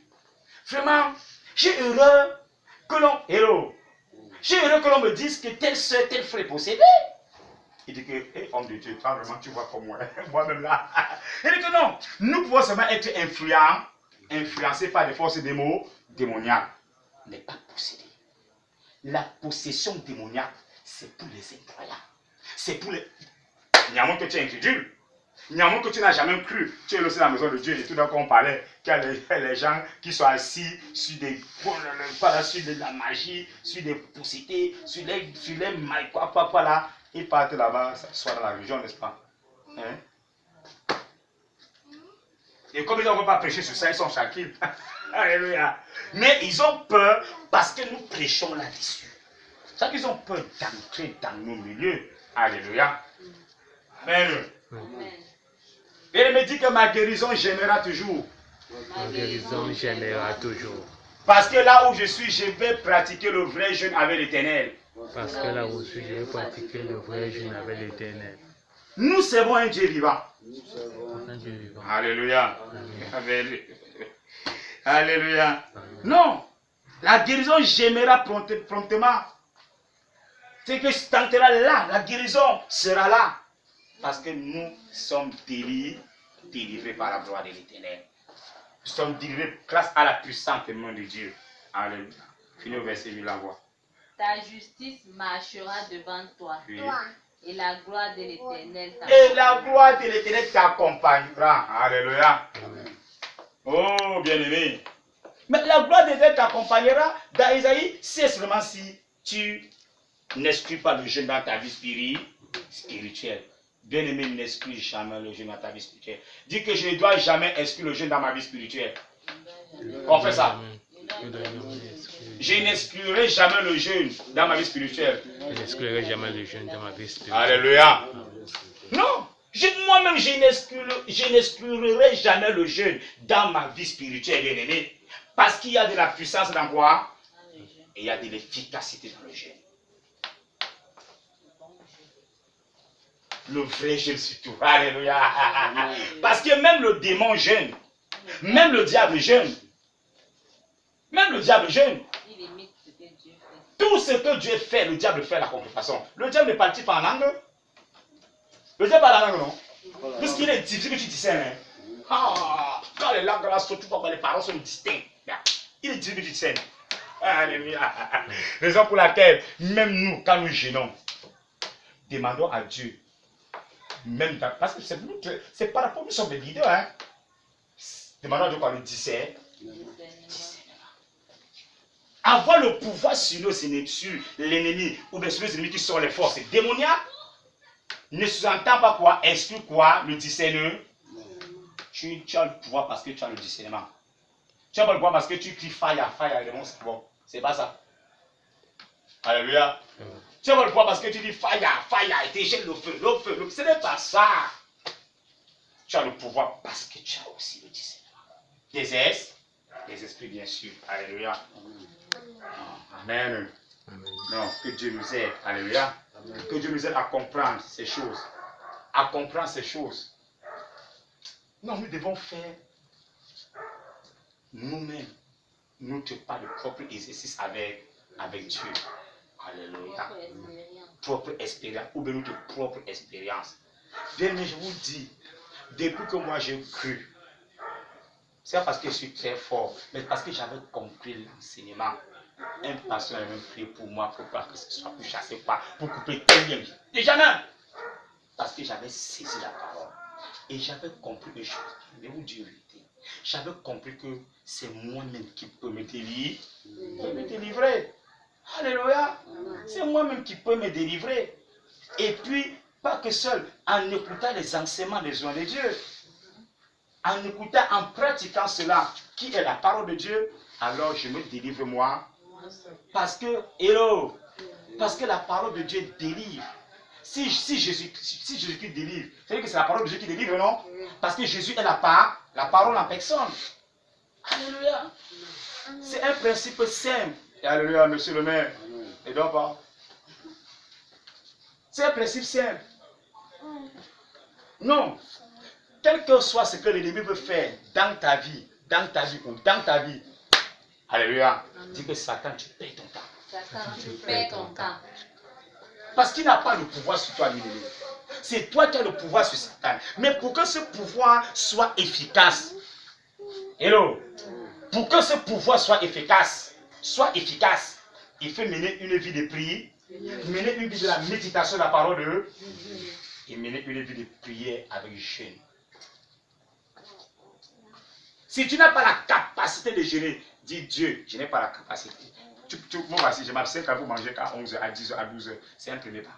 Speaker 1: Vraiment, j'ai heureux que l'on. Hello. J'ai heureux que l'on me dise que telle soeur, tel frère est possédé. Il dit que, hey, homme de Dieu, toi vraiment tu vois comme moi. Moi-même là. Il dit que non. Nous pouvons seulement être influencés par des forces démoniaques, n'est pas possédé. La possession démoniaque, c'est pour les incroyants. C'est pour les... Il y a moins que tu es incrédule. Il y a moins que tu n'as jamais cru. Tu es aussi dans la maison de Dieu. Et tout d'un coup, on parlait qu'il y a les gens qui sont assis sur des... sur de la magie, sur des possédés, sur les mailles, quoi là. Ils partent là-bas, soit dans la région, n'est-ce pas? Hein? Et comme ils ne vont pas prêcher sur ça, ils sont tranquilles. Alléluia. Mais ils ont peur parce que nous prêchons là-dessus. C'est qu'ils ont peur d'entrer dans nos milieux. Alléluia. Amen.
Speaker 2: Amen.
Speaker 1: Et il me dit que ma guérison gênera toujours.
Speaker 3: Ma guérison gênera toujours.
Speaker 1: Parce que là où je suis, je vais pratiquer le vrai jeûne avec l'Éternel.
Speaker 3: Parce que là où je suis, je vais pratiquer le vrai jeûne avec l'Éternel.
Speaker 1: Nous servons un Dieu vivant.
Speaker 3: Un Dieu vivant.
Speaker 1: Alléluia.
Speaker 3: Amen.
Speaker 1: Alléluia.
Speaker 3: Amen.
Speaker 1: Non. La guérison gênera promptement. C'est que ce temps-là, la guérison sera là. Parce que nous sommes délivrés par la gloire de l'Éternel. Nous sommes délivrés grâce à la puissante main de Dieu. Alléluia. Fini au verset 8, la voix.
Speaker 2: Ta justice marchera devant toi.
Speaker 1: Oui.
Speaker 2: Et la gloire de l'Éternel
Speaker 1: Et la gloire de l'Éternel t'accompagnera. Alléluia. Oh, bien-aimé. Mais la gloire de l'Éternel t'accompagnera dans Isaïe, c'est seulement si tu n'exclus pas le jeûne dans ta vie spirituelle. Bien-aimé, n'exclus jamais le jeûne dans ta vie spirituelle. Dis que je ne dois jamais exclure le jeûne dans ma vie spirituelle. On fait ça. Je n'exclurai jamais le jeûne dans ma vie spirituelle.
Speaker 3: Je n'exclurai jamais le jeûne dans ma vie spirituelle.
Speaker 1: Alléluia. Non, moi-même, je n'exclurai jamais le jeûne dans ma vie spirituelle, bien-aimé. Parce qu'il y a de la puissance dans quoi? Et il y a de l'efficacité dans le jeûne. Le vrai jeûne surtout. Alléluia. Parce que même le démon jeûne. Même le diable jeûne. Même le diable jeûne.
Speaker 2: Il imite ce que Dieu fait.
Speaker 1: Tout ce que Dieu fait, le diable fait de la contrefaçon. Le diable ne parle pas en langue. Le diable parle en langue, non? Puisqu'il est difficile que tu discernes. Hein? Ah, quand les langues là sont tout, quand les paroles sont distinctes, il est difficile que tu discernes. Alléluia. Raison pour laquelle, même nous, quand nous gênons, demandons à Dieu, même dans, parce que c'est par rapport à nous sommes des leaders, hein? Demandons à Dieu qu'on le discerne. Avoir le pouvoir sur l'ennemi, ou bien sur les ennemis qui sont les forces démoniaques, ne sous-entend pas quoi? Exclut quoi? Le discernement. Tu as le pouvoir parce que tu as le discernement. Tu n'as pas le pouvoir parce que tu cries fire, fire, les monstres. Bon, c'est pas ça. Alléluia. Tu n'as pas le pouvoir parce que tu dis fire, fire, et tu jettes le feu, le feu, le feu. Ce n'est pas ça. Tu as le pouvoir parce que tu as aussi le discernement. Des esprits, bien sûr. Alléluia. Amen.
Speaker 3: Amen.
Speaker 1: Non, que Dieu nous aide. Alléluia. Que Dieu nous aide à comprendre ces choses. À comprendre ces choses. Non, nous devons faire nous-mêmes notre part de propre exercice avec Dieu. Alléluia. Propre expérience. Ou bien notre propre expérience. Bien, mais je vous dis, depuis que moi j'ai cru, c'est pas parce que je suis très fort, mais parce que j'avais compris l'enseignement. Un pasteur a même prié pour moi pour pas que ce soit pour chasser pas, pour couper tout bien. Déjà même, parce que j'avais saisi la parole. Et j'avais compris des choses. Je vais vous dire la vérité. J'avais compris que c'est moi-même qui peux me délivrer. Alléluia. C'est moi-même qui peux me délivrer. Et puis, pas que seul, en écoutant les enseignements des hommes de Dieu. En écoutant, en pratiquant cela, qui est la parole de Dieu, alors je me délivre moi. Parce que, hello, parce que la parole de Dieu délivre. Si Jésus-Christ délivre, c'est-à-dire que c'est la parole de Dieu qui délivre, non? Parce que Jésus est la parole en personne. Alléluia. C'est un principe simple. Et alléluia, monsieur le maire. Et donc pas. C'est un principe simple. Non. Quel que soit ce que l'ennemi veut faire dans ta vie ou dans ta vie, alléluia, dis que Satan, tu perds ton temps.
Speaker 2: Satan, tu perds ton temps.
Speaker 1: Parce qu'il n'a pas le pouvoir sur toi, l'ennemi. C'est toi qui as le pouvoir sur Satan. Mais pour que ce pouvoir soit efficace, hello, pour que ce pouvoir soit efficace, il faut mener une vie de prière, mener une vie de la méditation de la parole de Dieu, et mener une vie de prière avec jeûne. Si tu n'as pas la capacité de jeûner, dis Dieu, je n'ai pas la capacité. Moi, voici, je m'abstiens quand vous mangez à 11h, à 10h, à 12h. C'est un premier pas.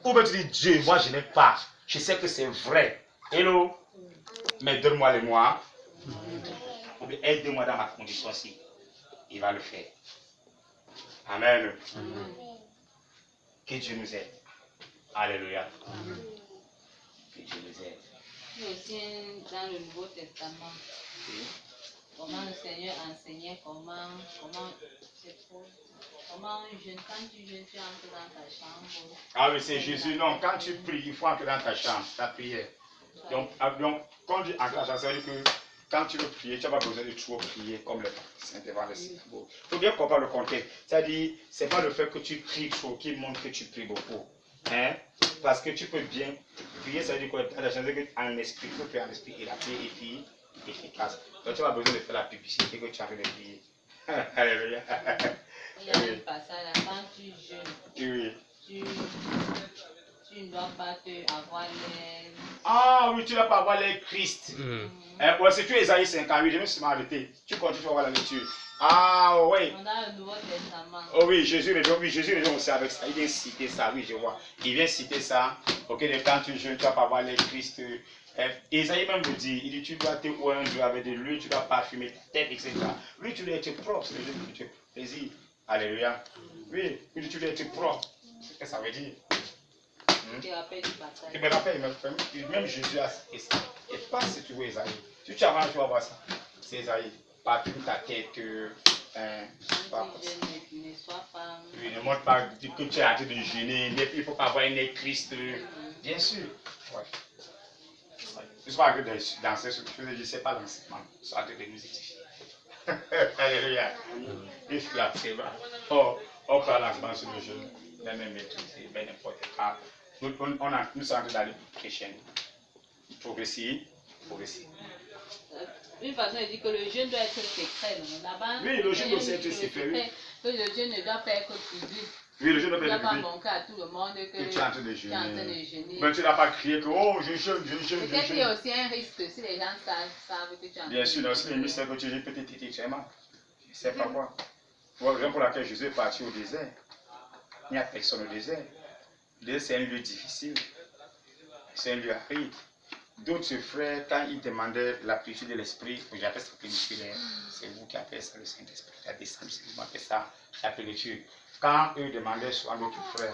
Speaker 1: Ou bien tu dis Dieu, moi je n'ai pas. Je sais que c'est vrai. Hello, Mais donne-moi les moyens. Ou bien aide-moi dans ma condition aussi. Il va le faire. Amen. Que Dieu nous aide. Alléluia. Que Dieu nous aide.
Speaker 2: Et aussi dans le Nouveau Testament, comment le Seigneur enseignait comment un jeune, quand tu jeûnes, tu entres dans ta chambre.
Speaker 1: Ah oui, c'est Jésus. Non, quand tu pries, il faut entrer dans ta chambre, ta prière. Donc quand tu entres dans ta chambre, ça veut dire que quand tu veux prier, tu n'as pas besoin de trop prier comme les saints devant le synagogue. Il faut bien comprendre le contexte. C'est-à-dire, ce n'est pas le fait que tu pries trop qui montre que tu pries beaucoup. Hein? Parce que tu peux bien prier, ça veut dire quoi? La chance qu'en esprit, tu peux prier en esprit et la prière est efficace. Donc tu n'as pas besoin de faire la publicité que tu as envie de prier. Alléluia.
Speaker 2: Il y a un passage là, quand tu jeûnes,
Speaker 1: Oui.
Speaker 2: tu ne dois pas avoir les...
Speaker 1: Ah oui, tu ne dois pas avoir les Christ. Ouais, c'est tu Esaïe 58, je me suis arrêté. Tu continues à voir la lecture. Ah oui.
Speaker 2: On a le Nouveau Testament.
Speaker 1: Oh oui, Jésus revient aussi avec ça. Il vient citer ça, oui, je vois. Il vient citer ça. Ok, quand tu jeûnes, tu ne vas pas avoir les Christ. Esaïe même me dit, il dit, tu dois te oindre avec de l'huile, tu dois parfumer ta tête, etc. Lui, tu dois être propre, c'est le jeûne que tu plaisir. Alléluia. Oui, lui, tu dois être propre. C'est ce que ça veut dire.
Speaker 2: Tu te rappelles du passage.
Speaker 1: Je me rappelle, même Jésus a cité ça. Et pas si tu veux Esaïe. Si tu avances, tu vas voir ça. C'est Esaïe. Parfume ta tête.
Speaker 2: Quand tu jeûnes, ne sois pas...
Speaker 1: Oui, ne montre pas que tu es en train de jeûner. Il ne faut pas avoir un nez Christ. Bien sûr. Ouais. Je ne suis pas en train de danser sur le je ne sais pas l'enseignement. Je suis en train de nous édifier. Alléluia. Il faut la prévoir. On prend l'enseignement sur le jeûne. Même maîtriser, ben n'importe quoi. Nous sommes en train d'aller chrétien. Progressif.
Speaker 2: Une façon de dire que le jeûne doit être secret. Là-bas,
Speaker 1: Oui, le jeûne doit être secret. Oui.
Speaker 2: Que le jeûne ne doit pas être public.
Speaker 1: Oui, le jeûne doit
Speaker 2: Tu ne
Speaker 1: être
Speaker 2: dois pas
Speaker 1: public.
Speaker 2: montrer à tout le monde que
Speaker 1: Tu es en train de
Speaker 2: tu es en train de
Speaker 1: jeûner.
Speaker 2: jeûner.
Speaker 1: Mais tu n'as pas crié que oh, je jeûne.
Speaker 2: Peut-être qu'il y a aussi un risque si les gens savent que tu es en train de
Speaker 1: Bien sûr,
Speaker 2: jeûner.
Speaker 1: si les mystères que tu jeûnes peut-être effectivement. Je ne sais pas quoi. Pour la raison pour laquelle Jésus est parti au désert. Il n'y a personne au désert. Le désert, c'est un lieu difficile. C'est un lieu aride. D'autres frères, quand ils demandaient la plénitude de l'esprit, j'appelle ça plénitude, c'est vous qui appelez ça le Saint-Esprit, la descente, c'est vous qui appelez ça la plénitude. Quand eux demandaient à d'autres frères,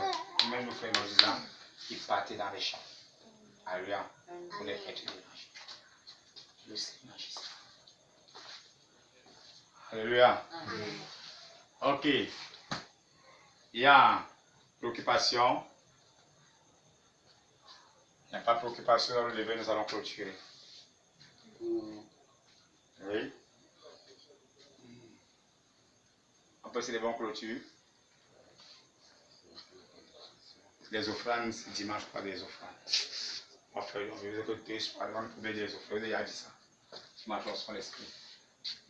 Speaker 1: même nos frères disant, ils partaient dans les champs. Alléluia, pour les être dérangés. Le Seigneur Jésus. Alléluia. Ok. Il y a préoccupation. Il n'y a pas de préoccupation dans le lever, nous allons clôturer. Oui. On peut se lever en clôture. Les offrandes, dimanche, pas des offrandes. On veut que tu sois devant le problème des offrandes. Vous avez dit ça. Dimanche, on se l'esprit.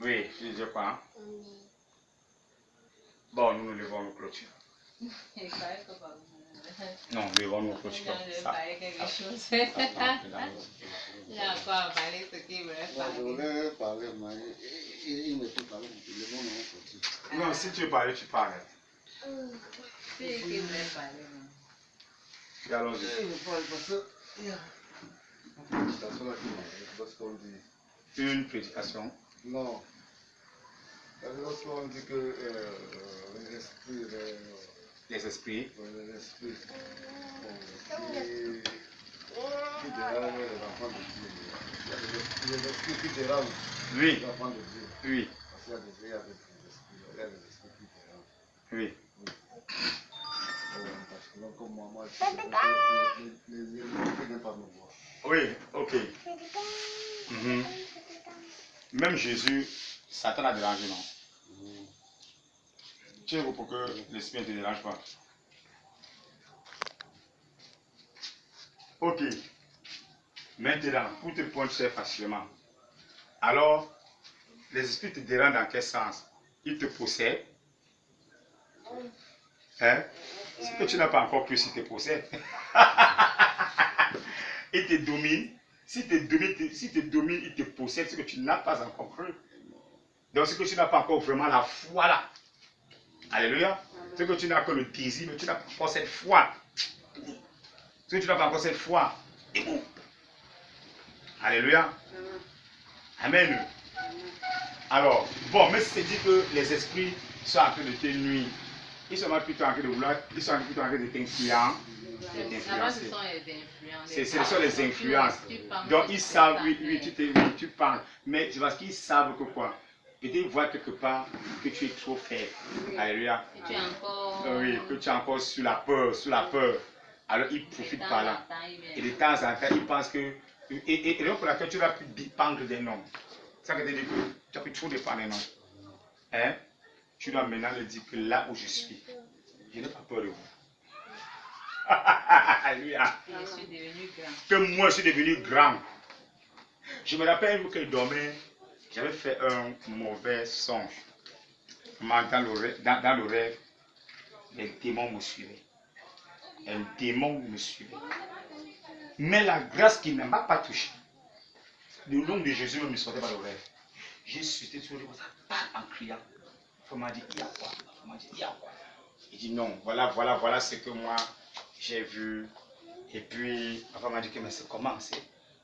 Speaker 1: Oui, je dis quoi? Hein? Bon, nous nous levons, nous clôturons. Non, nous levons, nous clôturons.
Speaker 2: Quelque chose. Il a encore parlé ce qu'il voulait parler.
Speaker 1: Non, si tu veux parler, tu parles.
Speaker 2: C'est ce qu'il voulait parler.
Speaker 1: Et allons-y. Une prédication.
Speaker 4: Non. Lorsqu'on dit que
Speaker 1: Les esprits.
Speaker 4: Qui dérange les enfants de Dieu. Les esprits qui dérangent
Speaker 1: Oui.
Speaker 4: les enfants de Dieu.
Speaker 1: Oui.
Speaker 4: Parce qu'il y a des esprits qui dérangent.
Speaker 1: Oui.
Speaker 4: Parce que comme moi, les esprits n'aiment pas me voir.
Speaker 1: Oui, ok. Même Jésus, Satan a dérangé, non? Tu es pour que l'esprit ne te dérange pas. Ok. Maintenant, pour te pointer facilement. Alors, les esprits te dérangent dans quel sens? Ils te possèdent. Hein? Si que tu n'as pas encore cru, s'ils te possèdent. Ils te dominent. Si te domine, il te possède, c'est que tu n'as pas encore cru. Donc, c'est que tu n'as pas encore vraiment la foi là. Alléluia. C'est que tu n'as que le désir, mais tu n'as pas encore cette foi. C'est que tu n'as pas encore cette foi. Alléluia. Amen. Alors, bon, mais c'est dit que les esprits sont en train de te nuire. Ils sont plutôt en train de vouloir, ils sont plutôt en train de t'influencer.
Speaker 2: Là-bas, ce sont les influences.
Speaker 1: Ce sont les influences. Donc, ils savent, oui, tu parles. Mais c'est parce qu'ils savent que quoi? Peut-être ils voient quelque part que tu es trop faible. Alléluia.
Speaker 2: Et tu es encore.
Speaker 1: Oui, que tu es encore sous la peur, Alors, ils profitent par là. Et de temps en temps, ils pensent que. Et donc, pour laquelle tu vas plus dépendre des noms. Ça veut dire que tu as plus trop dépendre des noms. Hein? Tu dois maintenant le dire que là où je suis, je n'ai pas peur de vous. Alléluia.
Speaker 2: Je suis devenu grand.
Speaker 1: Que moi, je suis devenu grand. Je me rappelle que je dormais, j'avais fait un mauvais songe. Dans le rêve, les démons me suivaient. Un démon me suivait. Mais la grâce qui ne m'a pas touché, le nom de Jésus me sortait par le rêve. J'ai suscité sur le en criant. Il m'a dit, il y a quoi? Il m'a dit, il y a quoi? Il dit non, voilà ce que moi j'ai vu. Et puis, papa m'a dit que mais c'est comment?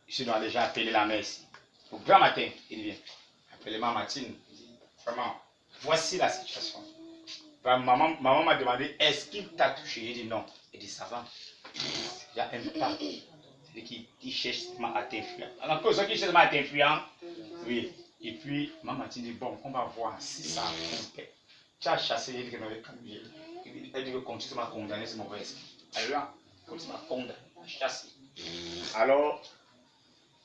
Speaker 1: Je dois déjà appeler la messe. Au grand matin, il vient. Appelez-moi Martine. Il dit, vraiment, voici la situation. Maman m'a demandé, est-ce qu'il t'a touché? Il dit non. Il dit, ça va. Il y a un pas. C'est qui cherche à t'influer. Alors, que ceux qui cherchent à t'influer, oui. Et puis, maman dit, bon, on va voir si ça compte. Tu as chassé, il dit que elle dit que continue à condamner ce mauvais esprit. Alors, continue à condamner, chasser. Alors,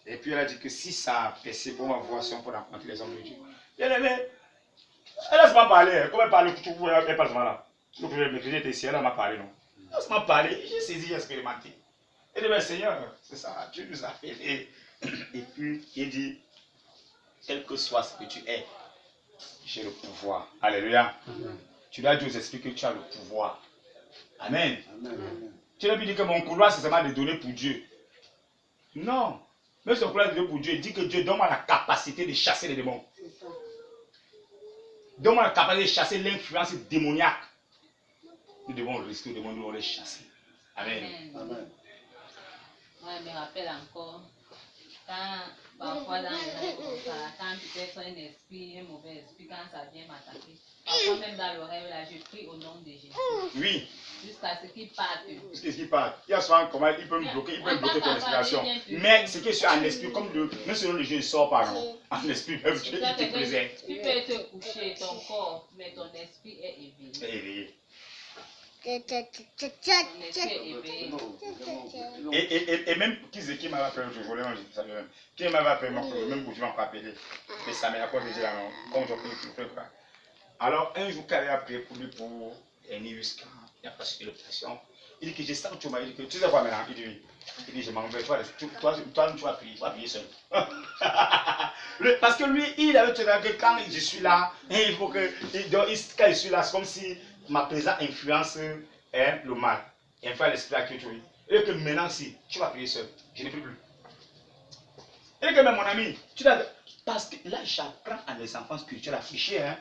Speaker 1: et puis elle a dit que si ça percève, on va voir si on peut rencontrer les hommes de Dieu. Bien aimé, laisse-moi parler. Comment elle parle tout pour elle parle là? Le président était ici, elle m'a parlé, non? Laisse-moi parler, j'ai saisi, j'ai expérimenté. Elle dit, mais Seigneur, c'est ça, Dieu nous a fait. Et puis, il dit, quel que soit ce que tu es, j'ai le pouvoir. Alléluia. Tu dois dire aux esprits que tu as le pouvoir. Amen. Tu n'as pas dit que mon couloir, c'est seulement de donner pour Dieu. Non. Mais son couloir de donner pour Dieu, il dit que Dieu donne-moi la capacité de chasser les démons. Donne-moi la capacité de chasser l'influence démoniaque. Nous devons risquer, nous devons les chasser. Amen.
Speaker 2: Amen. Moi, je me rappelle encore, quand parfois dans les rêves comme ça, quand peut-être un esprit, un mauvais esprit, quand ça vient m'attaquer, parfois même dans le rêve, là, je prie au nom de Jésus.
Speaker 1: Oui.
Speaker 2: Jusqu'à ce qu'il parte.
Speaker 1: Jusqu'à ce qu'il parte. Il y a souvent comment il peut me bloquer, ton inspiration. Mais ce qui est en esprit, comme même selon le jeu, il ne sort pas, non. En esprit, même Dieu, il te présente.
Speaker 2: Tu peux te coucher, ton corps, mais ton esprit est éveillé.
Speaker 1: Éveillé. Et même qui m'avait appelé l'autre jour, qui m'avait appelé, même que je vais encore appeler. Mais ça m'a encore déjà, comme je prie pour alors, un jour, quand il a prié pour lui pour Enius, quand il a passé l'opération, il dit que j'ai senti, il dit que tu sais quoi maintenant? Il dit oui. Il dit je m'en vais, toi, tu vas prier seul. Parce que lui, il avait dit que quand je suis là, il faut que, quand je suis là, c'est comme si ma présence influence le mal, influence l'esprit à qui tu es. Et que maintenant, si tu vas prier seul, je ne prie plus. Et que même mon ami, tu dois. Parce que là, j'apprends à mes enfants spirituels à ficher. Hein.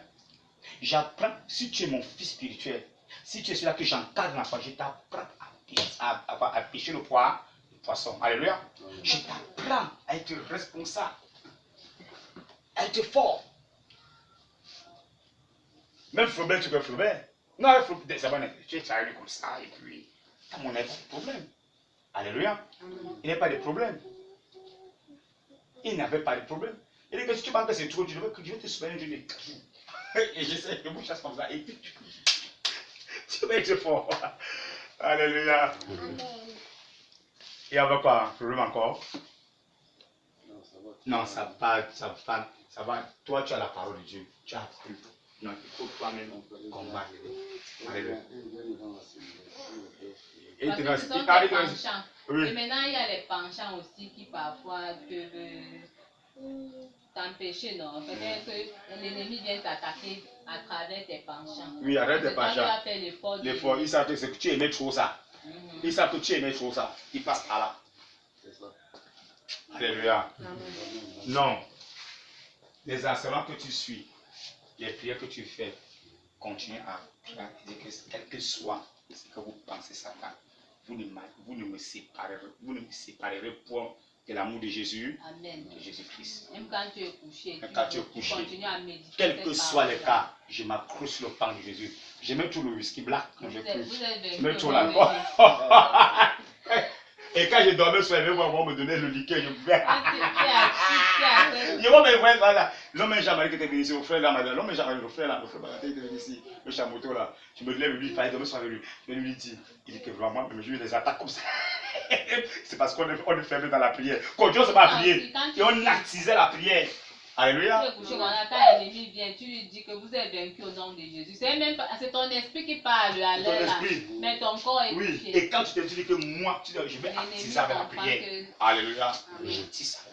Speaker 1: J'apprends, si tu es mon fils spirituel, si tu es celui-là que j'encadre la foi, je t'apprends à pêcher le poisson. Alléluia. Je t'apprends à être responsable, à être fort. Même Flaubert, tu peux Flaubert. Non, c'est bon, tu es arrivé comme ça, et puis, à mon avis, pas de problème. Alléluia. Il n'y a pas de problème. Il n'avait pas de problème. Il dit que si tu penses que c'est trop, je vais te souvenir d'une crise. Et j'essaie de vous chasser comme ça. Et puis, tu vas être fort. Alléluia. Il y avait quoi? Un problème encore? Non, ça va. Toi, tu as la parole de Dieu. Tu as appris. Non, il faut toi-même combattre. Alléluia. Et
Speaker 2: parce que ce sont des penchants. Oui. Et maintenant, il y a les penchants aussi qui parfois peuvent t'empêcher, non? Peut-être que l'ennemi vient t'attaquer à travers tes penchants.
Speaker 1: Oui, arrête tes penchants.
Speaker 2: L'effort.
Speaker 1: Ils savent que tu aimais trop ça. Ils savent que tu aimais trop ça. Ils passent par là. C'est ça. Alléluia. Non. Les enseignements que tu suis, les prières que tu fais, continue à dire que quel que soit ce que vous pensez, Satan, vous ne me séparerez point que l'amour de Jésus,
Speaker 2: Amen.
Speaker 1: de Jésus-Christ.
Speaker 2: Même quand tu es couché,
Speaker 1: Même quand tu es couché,
Speaker 2: continues à méditer.
Speaker 1: quel que
Speaker 2: cette
Speaker 1: soit le
Speaker 2: parole-là.
Speaker 1: cas, je m'accroche sur le pain de Jésus. Je mets tout le whisky black. Non,
Speaker 2: Vous
Speaker 1: je
Speaker 2: êtes vaincu
Speaker 1: je mets tout
Speaker 2: au nom de
Speaker 1: l'alcool.
Speaker 2: Jésus.
Speaker 1: Et quand je dormais sur les mêmes, on me donnait le liqueur, je buvais.
Speaker 2: Tu
Speaker 1: Je vois mes frères là. L'homme est Jean-Marie qui était venu ici, mon frère là, madame. L'homme est Jean-Marie, le frère là, qui était venu ici, le chamoto là. Je me lève, lui, il fallait dormir sur lui. Je lui dis, il dit que vraiment, mais je lui des attaques comme ça. C'est parce qu'on est fermé dans la prière. Quand Dieu se met à prier, et on attisait la prière. Alléluia.
Speaker 2: Tu es couché, quand l'ennemi vient, tu lui dis que vous êtes vaincu au nom de Jésus. C'est ton esprit qui parle à
Speaker 1: Ton
Speaker 2: l'heure là.
Speaker 1: esprit.
Speaker 2: Mais ton corps est
Speaker 1: Oui,
Speaker 2: couché.
Speaker 1: et quand tu te dis que moi, je vais attiser avec la prière. Alléluia. Je tisse